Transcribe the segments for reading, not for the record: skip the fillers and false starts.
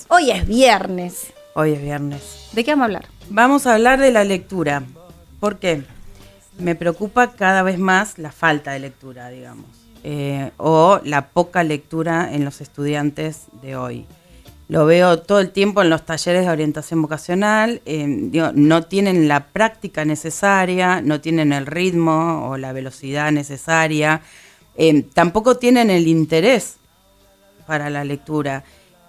Hoy es viernes. Hoy es viernes. ¿De qué vamos a hablar? Vamos a hablar de la lectura. ¿Por qué? Me preocupa cada vez más la falta de lectura, digamos, o la poca lectura en los estudiantes de hoy. Lo veo todo el tiempo en los talleres de orientación vocacional. No tienen la práctica necesaria, no tienen el ritmo o la velocidad necesaria, tampoco tienen el interés para la lectura.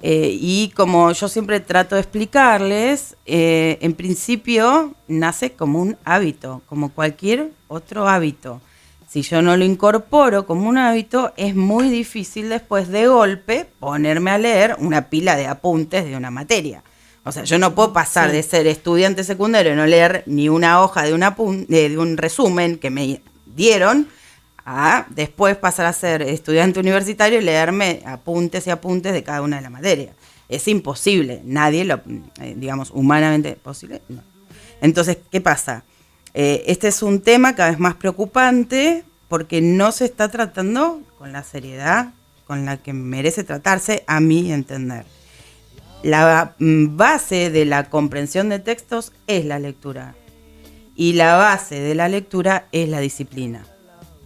Y como yo siempre trato de explicarles, en principio nace como un hábito, como cualquier otro hábito. Si yo no lo incorporo como un hábito, es muy difícil después de golpe ponerme a leer una pila de apuntes de una materia. O sea, yo no puedo pasar de ser estudiante secundario y no leer ni una hoja de un resumen que me dieron, a después pasar a ser estudiante universitario y leerme apuntes y apuntes de cada una de las materias. Es imposible, nadie lo, digamos, humanamente posible, no. Entonces, ¿qué pasa? Este es un tema cada vez más preocupante porque no se está tratando con la seriedad con la que merece tratarse, a mi entender. La base de la comprensión de textos es la lectura y la base de la lectura es la disciplina.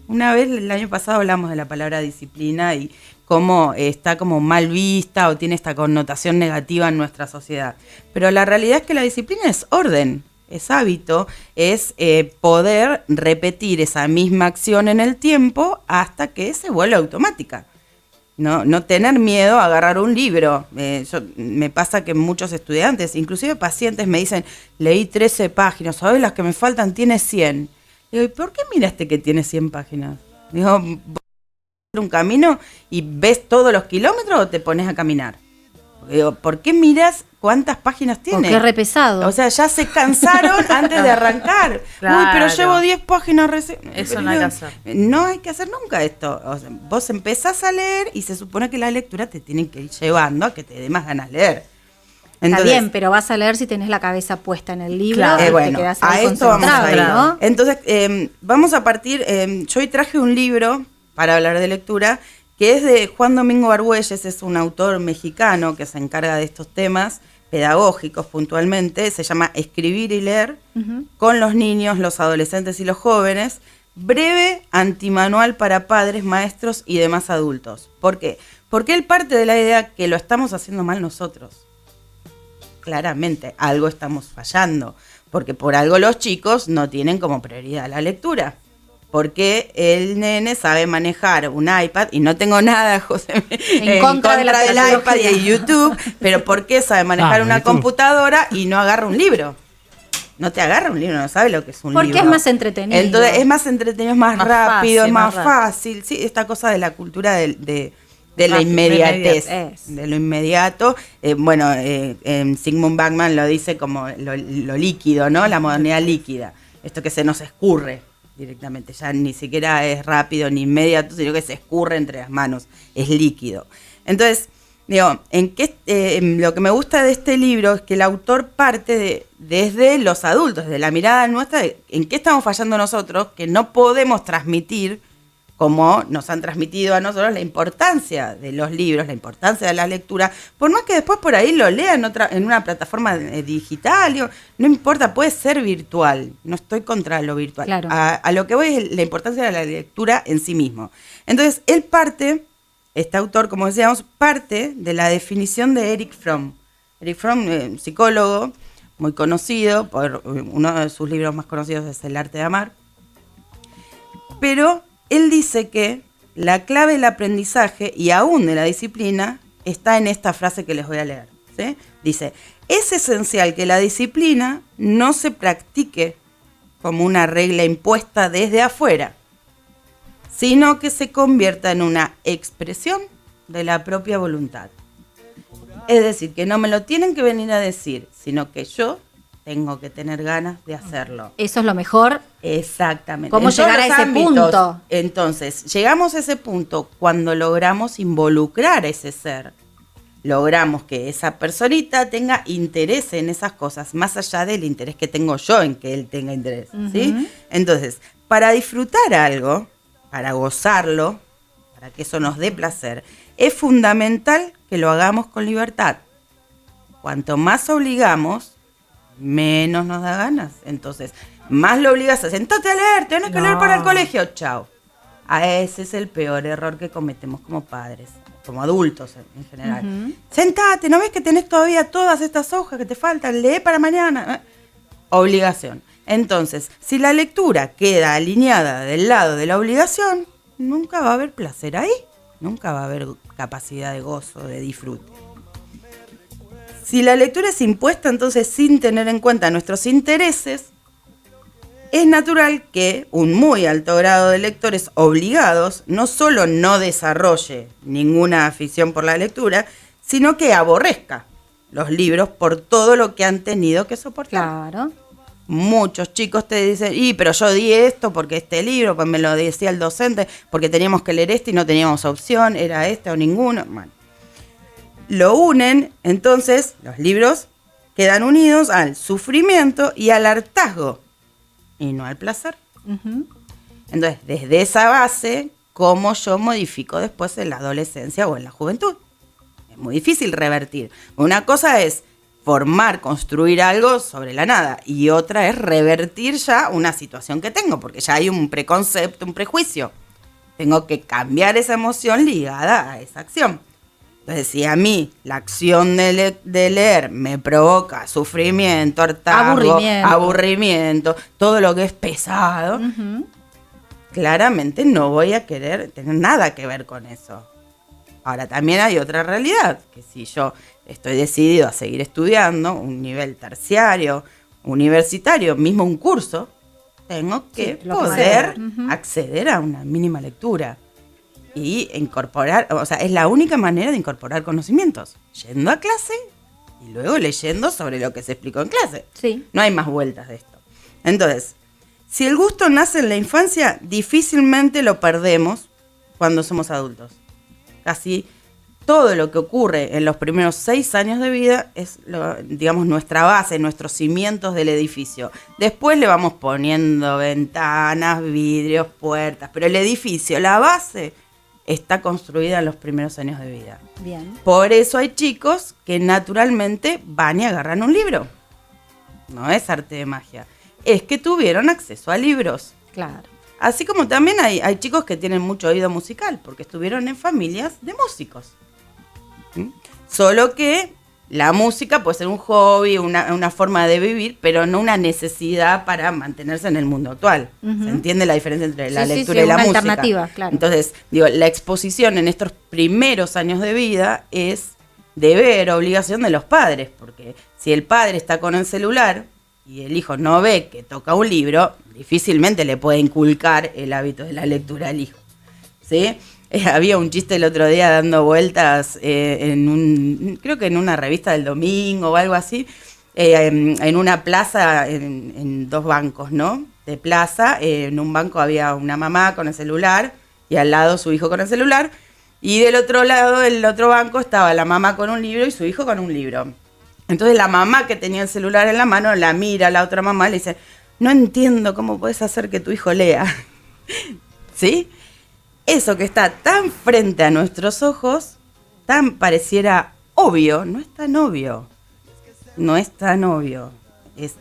Una vez el año pasado hablamos de la palabra disciplina y cómo está como mal vista o tiene esta connotación negativa en nuestra sociedad. Pero la realidad es que la disciplina es orden, es hábito, es poder repetir esa misma acción en el tiempo hasta que se vuelva automática. No tener miedo a agarrar un libro. Me pasa que muchos estudiantes, inclusive pacientes, me dicen, leí 13 páginas, ¿sabes? Las que me faltan tiene 100. Digo, ¿y por qué miraste que tiene 100 páginas? Digo, ¿vos vas a un camino y ves todos los kilómetros o te pones a caminar? Digo, ¿por qué miras cuántas páginas tiene? Porque es re pesado. O sea, ya se cansaron antes de arrancar. Claro. Uy, pero llevo 10 páginas recién. Eso no hay que hacer. No hay que hacer nunca esto. O sea, vos empezás a leer y se supone que la lectura te tiene que ir llevando a que te dé más ganas de leer. Entonces, está bien, pero vas a leer si tenés la cabeza puesta en el libro. Claro. Y bueno, te quedás a ahí esto vamos a ir, concentrado, ¿no? Entonces, vamos a partir, yo hoy traje un libro para hablar de lectura, que es de Juan Domingo Argüelles, es un autor mexicano que se encarga de estos temas pedagógicos puntualmente, se llama Escribir y leer, con los niños, los adolescentes y los jóvenes, breve antimanual para padres, maestros y demás adultos. ¿Por qué? Porque él parte de la idea que lo estamos haciendo mal nosotros. Claramente, algo estamos fallando, porque por algo los chicos no tienen como prioridad la lectura, porque el nene sabe manejar un iPad, y no tengo nada, José, en contra del iPad y de YouTube, pero ¿por qué sabe manejar una computadora y no agarra un libro? No te agarra un libro, no sabe lo que es un libro. Porque es más entretenido. Entonces es más entretenido, es más rápido, fácil, es más más fácil, sí, esta cosa de la cultura de la inmediatez, de lo inmediato. Sigmund Bachmann lo dice como lo líquido, ¿no? La modernidad líquida. Esto que se nos escurre directamente, ya ni siquiera es rápido ni inmediato, sino que se escurre entre las manos, es líquido. Entonces, digo, lo que me gusta de este libro es que el autor parte desde los adultos, desde la mirada nuestra, en qué estamos fallando nosotros, que no podemos transmitir como nos han transmitido a nosotros la importancia de los libros, la importancia de la lectura, por más que después por ahí lo lean en una plataforma digital, digo, no importa, puede ser virtual, no estoy contra lo virtual. Claro. A lo que voy es la importancia de la lectura en sí mismo. Entonces, este autor, como decíamos, parte de la definición de Erich Fromm. Erich Fromm, psicólogo muy conocido, por uno de sus libros más conocidos es El arte de amar, pero él dice que la clave del aprendizaje y aún de la disciplina está en esta frase que les voy a leer, ¿sí? Dice, es esencial que la disciplina no se practique como una regla impuesta desde afuera, sino que se convierta en una expresión de la propia voluntad. Es decir, que no me lo tienen que venir a decir, sino que yo tengo que tener ganas de hacerlo. Eso es lo mejor. Exactamente. ¿Cómo llegar a ese punto? Entonces, llegamos a ese punto cuando logramos involucrar a ese ser. Logramos que esa personita tenga interés en esas cosas, más allá del interés que tengo yo en que él tenga interés. ¿Sí? Entonces, para disfrutar algo, para gozarlo, para que eso nos dé placer, es fundamental que lo hagamos con libertad. cuanto más obligamos, menos nos da ganas. Entonces, más lo obligas a sentate a leer, tenés que leer para el colegio, chao. Ese es el peor error que cometemos como padres, como adultos en general. Sentate, ¿no ves que tenés todavía todas estas hojas que te faltan? Lee para mañana. Obligación. Entonces, si la lectura queda alineada del lado de la obligación, nunca va a haber placer ahí, nunca va a haber capacidad de gozo, de disfrute. Si la lectura es impuesta, entonces sin tener en cuenta nuestros intereses, es natural que un muy alto grado de lectores obligados no solo no desarrolle ninguna afición por la lectura, sino que aborrezca los libros por todo lo que han tenido que soportar. Claro. Muchos chicos te dicen, pero yo di esto porque este libro, pues me lo decía el docente, porque teníamos que leer este y no teníamos opción, era este o ninguno. Bueno, lo unen, entonces los libros quedan unidos al sufrimiento y al hartazgo, y no al placer. Entonces, desde esa base, ¿cómo yo modifico después en la adolescencia o en la juventud? Es muy difícil revertir. Una cosa es formar, construir algo sobre la nada, y otra es revertir ya una situación que tengo, porque ya hay un preconcepto, un prejuicio. Tengo que cambiar esa emoción ligada a esa acción. Entonces, si a mí la acción de leer me provoca sufrimiento, hartazgo, aburrimiento, todo lo que es pesado, claramente no voy a querer tener nada que ver con eso. Ahora, también hay otra realidad, que si yo estoy decidido a seguir estudiando un nivel terciario, universitario, mismo un curso, tengo que poder acceder a una mínima lectura y incorporar, o sea, es la única manera de incorporar conocimientos, yendo a clase y luego leyendo sobre lo que se explicó en clase. Sí. No hay más vueltas de esto. Entonces, si el gusto nace en la infancia, difícilmente lo perdemos cuando somos adultos. Casi todo lo que ocurre en los primeros 6 años de vida es, digamos, nuestra base, nuestros cimientos del edificio. Después le vamos poniendo ventanas, vidrios, puertas, pero el edificio, la base, está construida en los primeros años de vida. Bien. Por eso hay chicos que naturalmente van y agarran un libro. No es arte de magia. Es que tuvieron acceso a libros. Claro. Así como también hay chicos que tienen mucho oído musical, porque estuvieron en familias de músicos. Solo que la música puede ser un hobby, una forma de vivir, pero no una necesidad para mantenerse en el mundo actual. ¿Se entiende la diferencia entre la lectura y la música? Alternativa, claro. Entonces, digo, la exposición en estos primeros años de vida es deber, obligación de los padres, porque si el padre está con el celular y el hijo no ve que toca un libro, difícilmente le puede inculcar el hábito de la lectura al hijo, ¿sí? Había un chiste el otro día dando vueltas creo que en una revista del domingo o algo así, en una plaza, en 2 bancos, ¿no? De plaza, en un banco había una mamá con el celular y al lado su hijo con el celular, y del otro lado, el otro banco, estaba la mamá con un libro y su hijo con un libro. Entonces la mamá que tenía el celular en la mano la mira a la otra mamá y le dice, no entiendo cómo puedes hacer que tu hijo lea. ¿Sí? Eso que está tan frente a nuestros ojos, tan pareciera obvio, no es tan obvio. No es tan obvio. Es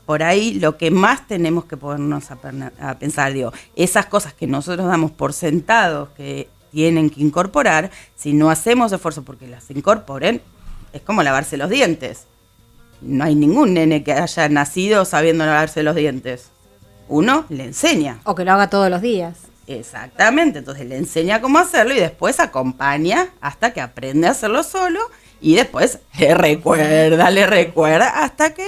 por ahí lo que más tenemos que ponernos a pensar, digo, esas cosas que nosotros damos por sentados que tienen que incorporar, si no hacemos esfuerzo porque las incorporen, es como lavarse los dientes. No hay ningún nene que haya nacido sabiendo lavarse los dientes. Uno le enseña. O que lo haga todos los días. Exactamente, entonces le enseña cómo hacerlo y después acompaña hasta que aprende a hacerlo solo y después le recuerda hasta que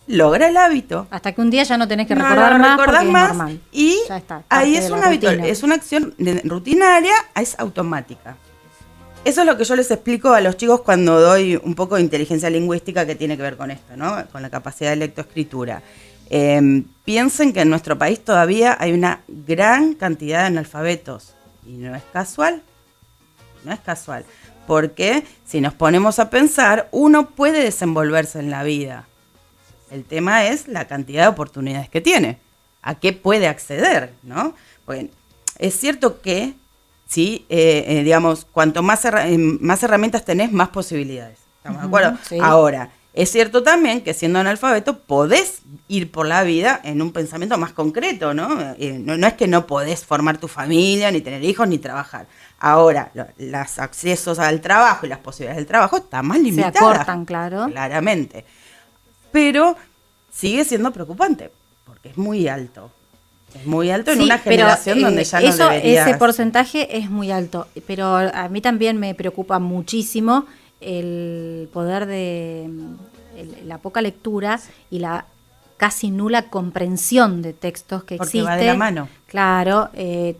logra el hábito. Hasta que un día ya no tenés que recordar más porque es normal. Y ya está, ahí es un hábito, es una acción rutinaria, es automática. Eso es lo que yo les explico a los chicos cuando doy un poco de inteligencia lingüística que tiene que ver con esto, ¿no? Con la capacidad de lectoescritura. Piensen que en nuestro país todavía hay una gran cantidad de analfabetos y no es casual, porque si nos ponemos a pensar, uno puede desenvolverse en la vida. El tema es la cantidad de oportunidades que tiene, a qué puede acceder, ¿no? Bueno, es cierto que sí, digamos, cuanto más herramientas tenés, más posibilidades. ¿Estamos de acuerdo? Sí. Ahora, es cierto también que siendo analfabeto podés ir por la vida en un pensamiento más concreto, ¿no? No es que no podés formar tu familia, ni tener hijos, ni trabajar. Ahora, los accesos al trabajo y las posibilidades del trabajo están más limitadas. Se acortan, claro. Claramente. Pero sigue siendo preocupante, porque es muy alto. Es muy alto en una generación donde ya no debería... Ese porcentaje es muy alto, pero a mí también me preocupa muchísimo el poder de la poca lectura y la casi nula comprensión de textos que porque existe. va de la mano. Claro,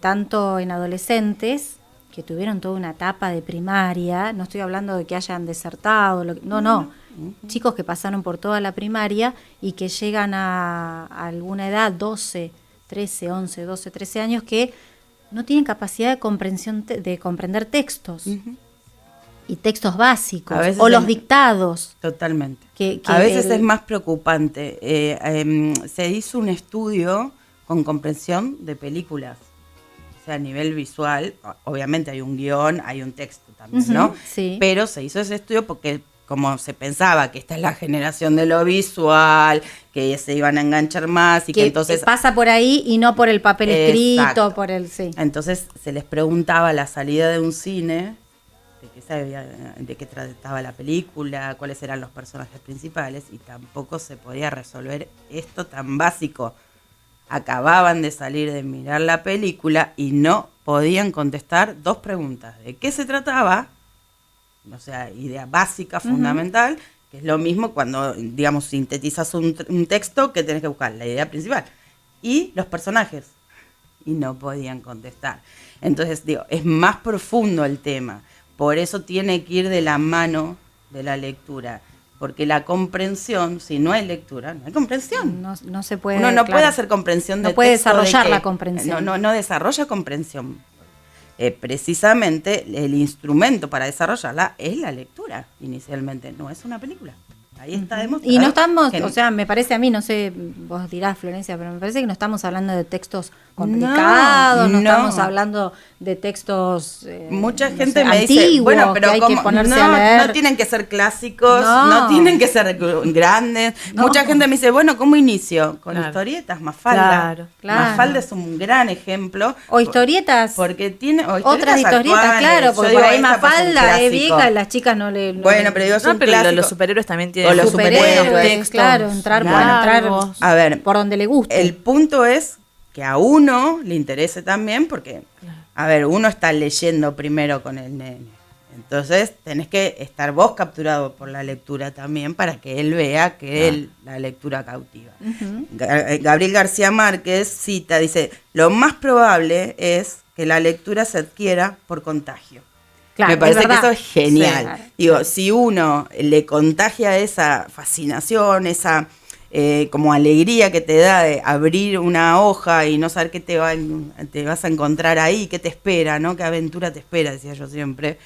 tanto en adolescentes que tuvieron toda una etapa de primaria, no estoy hablando de que hayan desertado, no. Chicos que pasaron por toda la primaria y que llegan a alguna edad, 12, 13, 11, 12, 13 años, que no tienen capacidad de comprensión de comprender textos. Y textos básicos, o los dictados. Totalmente. Que a veces es más preocupante. Se hizo un estudio con comprensión de películas. O sea, a nivel visual, obviamente hay un guión, hay un texto también, ¿no? Sí. Pero se hizo ese estudio porque como se pensaba que esta es la generación de lo visual, que se iban a enganchar más y que entonces... pasa por ahí y no por el papel escrito, Exacto. por el... Sí. Entonces se les preguntaba a la salida de un cine de qué trataba la película, cuáles eran los personajes principales, y tampoco se podía resolver esto tan básico. Acababan de salir de mirar la película y no podían contestar 2 preguntas. ¿De qué se trataba? O sea, idea básica, fundamental, que es lo mismo cuando, digamos, sintetizas un texto que tenés que buscar la idea principal. Y los personajes. Y no podían contestar. Entonces, digo, es más profundo el tema. Por eso tiene que ir de la mano de la lectura. Porque la comprensión, si no hay lectura, no hay comprensión. No se puede... Uno no puede hacer comprensión de texto. No puede desarrollar la comprensión. No desarrolla comprensión. Precisamente el instrumento para desarrollarla es la lectura, inicialmente. No es una película. Ahí está demostrado. Y no estamos, o sea, me parece a mí, no sé, vos dirás, Florencia, pero me parece que no estamos hablando de textos complicados, no estamos hablando de textos mucha gente me dice, bueno, pero que hay que ponerse a leer. No tienen que ser clásicos, no tienen que ser grandes. Mucha gente me dice, bueno, ¿cómo inicio? Con historietas, Mafalda. Claro. Mafalda es un gran ejemplo. O historietas. Porque tiene otras historietas, actuales. claro, porque por ahí Mafalda es vieja y las chicas no le... Bueno, pero digo, es un clásico. Los superhéroes también tienen los superhéroes, textos, claro, entrar a ver, por donde le guste. El punto es que a uno le interese también, porque, a ver, uno está leyendo primero con el nene. Entonces tenés que estar vos capturado por la lectura también para que él vea que la lectura cautiva. Gabriel García Márquez cita, dice, lo más probable es que la lectura se adquiera por contagio. Claro, me parece que eso es genial. Sí, claro. Digo, si uno le contagia esa fascinación, esa como alegría que te da de abrir una hoja y no saber qué te vas a encontrar ahí, qué te espera, ¿no? Qué aventura te espera, decía yo siempre.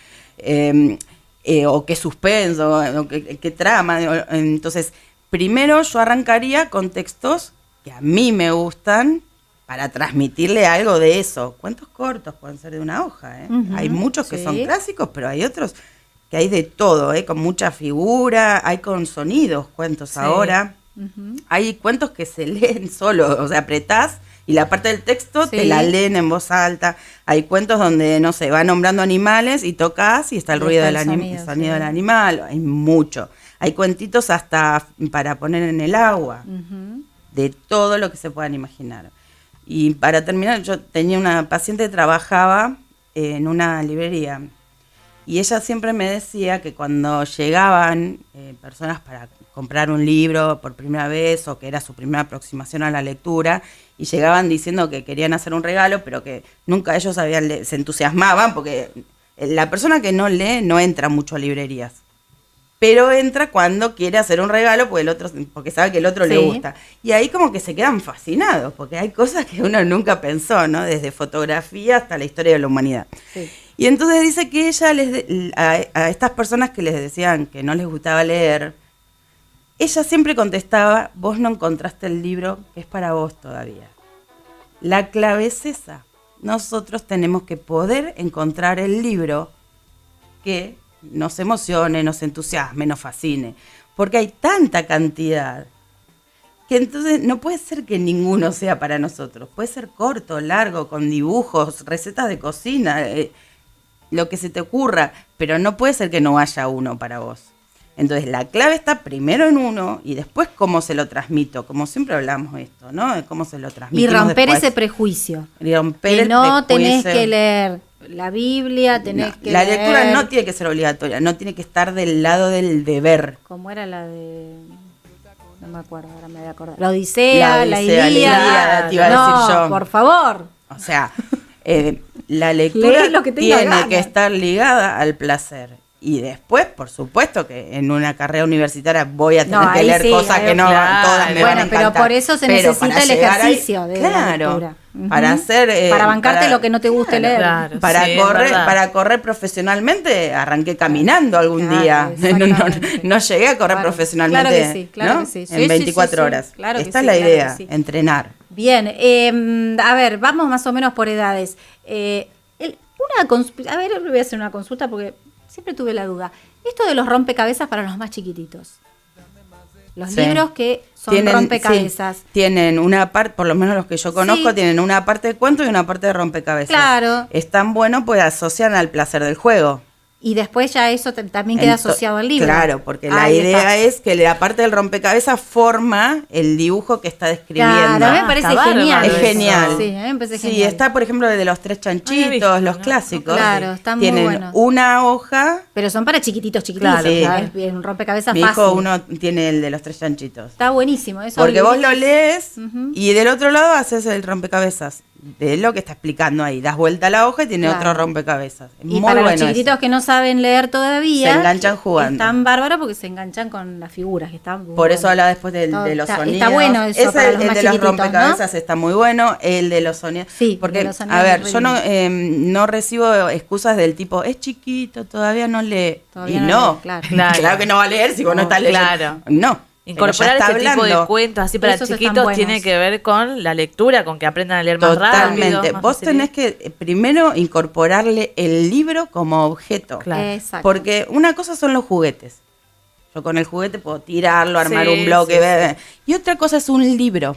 O qué suspenso, o qué trama. Entonces, primero yo arrancaría con textos que a mí me gustan, para transmitirle algo de eso. Cuentos cortos pueden ser de una hoja, ¿eh? Hay muchos que son clásicos, pero hay otros que hay de todo, con mucha figura, hay con sonidos cuentos ahora. Hay cuentos que se leen solo, o sea, apretás y la parte del texto te la leen en voz alta. Hay cuentos donde, no sé, va nombrando animales y tocas y está el ruido del sonido del animal. Hay mucho. Hay cuentitos hasta para poner en el agua, de todo lo que se puedan imaginar. Y para terminar, yo tenía una paciente que trabajaba en una librería y ella siempre me decía que cuando llegaban personas para comprar un libro por primera vez o que era su primera aproximación a la lectura y llegaban diciendo que querían hacer un regalo, pero que nunca ellos se entusiasmaban porque la persona que no lee no entra mucho a librerías. Pero entra cuando quiere hacer un regalo porque sabe que el otro le gusta. Y ahí como que se quedan fascinados, porque hay cosas que uno nunca pensó, ¿no? Desde fotografía hasta la historia de la humanidad. Sí. Y entonces dice que ella a estas personas que les decían que no les gustaba leer, ella siempre contestaba, vos no encontraste el libro que es para vos todavía. La clave es esa. Nosotros tenemos que poder encontrar el libro que nos emocione, nos entusiasme, nos fascine. Porque hay tanta cantidad que entonces no puede ser que ninguno sea para nosotros. Puede ser corto, largo, con dibujos, recetas de cocina, lo que se te ocurra, pero no puede ser que no haya uno para vos. Entonces la clave está primero en uno y después cómo se lo transmito, como siempre hablamos esto, ¿no? Cómo se lo transmito. Y romper ese prejuicio. Y romper que el no prejuicio. tenés que leer la Biblia, tenés que la leer... lectura no tiene que ser obligatoria, no tiene que estar del lado del deber. ¿Cómo era la de...? No me acuerdo, ahora me voy a acordar. La Odisea, la Ilíada. Te iba a decir yo. Por favor. O sea, la lectura lo que tenga tiene ganas. que estar ligada al placer. Y después, por supuesto, que en una carrera universitaria voy a tener que ahí leer sí, cosas que no claro. todas me van a Bueno, pero encantar. por eso se Pero necesita para el llegar ahí, ejercicio de la lectura. Para hacer... para bancarte lo que no te guste leer. Claro, Para sí, es correr, verdad. para correr profesionalmente arranqué caminando algún Claro, día. exactamente. No llegué a correr Claro, profesionalmente, claro que sí, claro ¿no? que sí. Sí, en sí, 24 sí, sí. horas. Claro que Esta sí, es la claro idea, que sí. entrenar. Bien, a ver, vamos más o menos por edades. A ver, le voy a hacer una consulta porque siempre tuve la duda. Esto de los rompecabezas para los más chiquititos. Los Sí. libros que son rompecabezas. sí, tienen una parte, por lo menos los que yo conozco, Sí. tienen una parte de cuento y una parte de rompecabezas. Claro. Es tan bueno, pues asocian al placer del juego. Y después ya eso también queda asociado al libro. Claro, porque la Ahí idea está. es que la parte del rompecabezas forma el dibujo que está describiendo. Claro, a mí me parece está genial. bárbaro Es eso. genial. Sí, a mí me parece Sí, genial. está, por ejemplo, de los tres chanchitos, No había visto, los ¿no? clásicos. Claro, están muy Tienen buenos. una hoja. Pero son para chiquititos, Claro, sí. ¿sabes? Bien, un rompecabezas Mi fácil. hijo, uno tiene el de los tres chanchitos. Está buenísimo. Eso Porque vos lo lees Ujú. y del otro lado haces el rompecabezas de lo que está explicando ahí. Das vuelta a la hoja y tiene Claro. otro rompecabezas. Es Y muy para bueno los chiquititos eso. que no saben leer todavía, Se enganchan jugando. Están bárbaros porque se enganchan con las figuras. Que están Por eso hablaba después de los está sonidos. bueno eso Ese, para los el más de los chiquititos, rompecabezas está muy bueno. El de los sonidos. Sí, porque, de los sonidos a ver, es yo re no recibo excusas del tipo, es chiquito, todavía no lee. Todavía y no no, lee, claro. Claro. que no va a leer si vos no, No, estás leyendo. claro. No. Incorporar pero ya este está tipo de hablando. cuentos así para Esos están chiquitos buenos. tiene que ver con la lectura, con que aprendan a leer más rápido. Totalmente. más Vos tenés facilidad. que primero incorporarle el libro como objeto. Claro. Exacto. Porque una cosa son los juguetes. Yo con el juguete puedo tirarlo, armar Sí, un bloque. sí, Y otra cosa es un libro.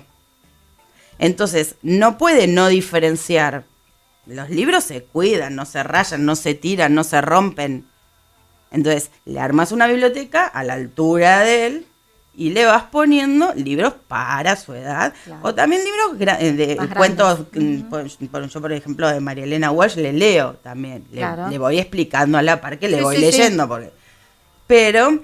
Entonces, no puede no diferenciar. Los libros se cuidan, no se rayan, no se tiran, no se rompen. Entonces, le armas una biblioteca a la altura de él y le vas poniendo libros para su edad. Claro. O también libros de Más cuentos. grandes. Yo, por ejemplo, de María Elena Walsh le leo también. Claro. Le voy explicando a la par que le Sí, voy sí, sí. leyendo. Pero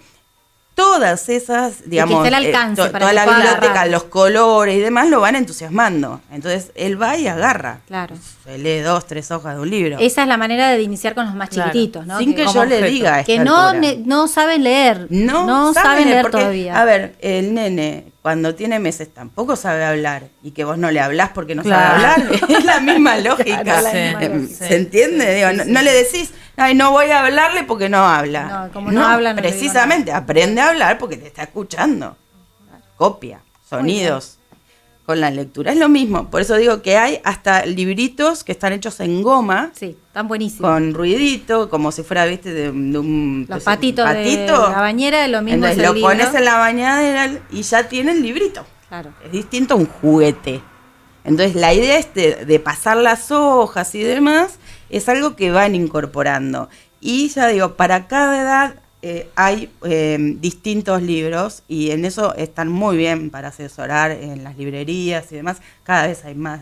todas esas, digamos, esté al alcance para toda que la pueda biblioteca, agarrar. los colores y demás lo van entusiasmando. Entonces, él va y agarra. Claro. Se lee 2, 3 hojas de un libro. Esa es la manera de iniciar con los más Claro. chiquititos, ¿no? Sin que como yo le objeto. diga a esta que no, altura. no saben leer. No saben leer porque, todavía. A ver, el nene cuando tiene meses tampoco sabe hablar y que vos no le hablás porque no Claro. sabe hablar. Es la misma lógica. Claro, la Sí. misma lógica. ¿Se entiende? Digo, no le decís, ay, no voy a hablarle porque no habla. No, como no habla, no le digo precisamente, aprende a hablar porque te está escuchando. Copia, sonidos. Con la lectura es lo mismo. Por eso digo que hay hasta libritos que están hechos en goma. Sí, están buenísimos. Con ruidito, como si fuera, viste, de un Los patitos de la bañera, lo mismo Entonces es el lo libro. pones en la bañadera y ya tiene el librito. Claro. Es distinto a un juguete. Entonces la idea es de pasar las hojas y demás, es algo que van incorporando. Y ya digo, para cada edad hay distintos libros y en eso están muy bien para asesorar en las librerías y demás. Cada vez hay más.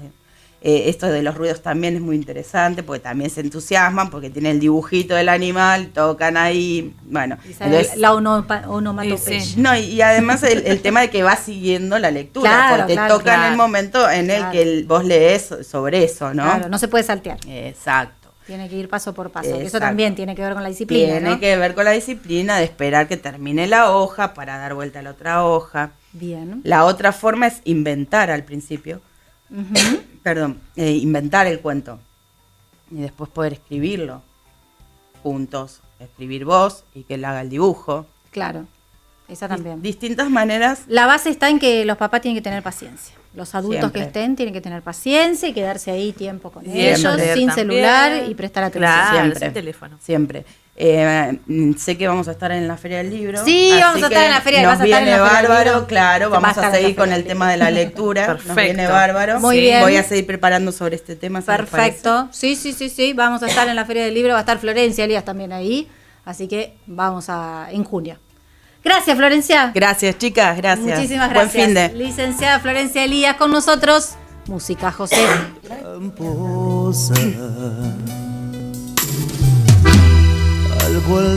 Esto de los ruidos también es muy interesante porque también se entusiasman porque tienen el dibujito del animal, tocan ahí, bueno. Y sale Entonces, la onomatopeya. Sí. no, y además el tema de que va siguiendo la lectura, Claro, porque claro, toca en claro. el momento en el Claro. que vos lees sobre eso, ¿no? Claro, no se puede saltear. Exacto. Tiene que ir paso por paso. Eso Exacto. también tiene que ver con la disciplina, Tiene ¿no? que ver con la disciplina de esperar que termine la hoja para dar vuelta a la otra hoja. Bien. La otra forma es inventar al principio, Ujú. perdón, inventar el cuento y después poder escribirlo juntos, escribir vos y que él haga el dibujo. Claro. esa también. Distintas maneras. La base está en que los papás tienen que tener paciencia. Los adultos Siempre. que estén tienen que tener paciencia y quedarse ahí tiempo con Siempre. ellos, Leer sin también. celular y prestar atención. Claro, Siempre. sin teléfono. Siempre. Sé que vamos a estar en la Feria del Libro. Sí, así vamos a estar que en la Feria, nos vas a estar en viene la Feria del bárbaro, Libro. claro. Vas a Vamos estar a en la seguir con Feria el del tema de la lectura. Nos Perfecto. viene bárbaro. Muy Sí. bien. Voy a seguir preparando sobre este tema. si les parece. Perfecto. Sí. Vamos a estar en la Feria del Libro. Va a estar Florencia Elías también ahí. Así que vamos en junio. Gracias, Florencia. Gracias, chicas. Gracias. Muchísimas Buen gracias. fin de. Licenciada Florencia Elías con nosotros. Música, José. Tramposa. Algo al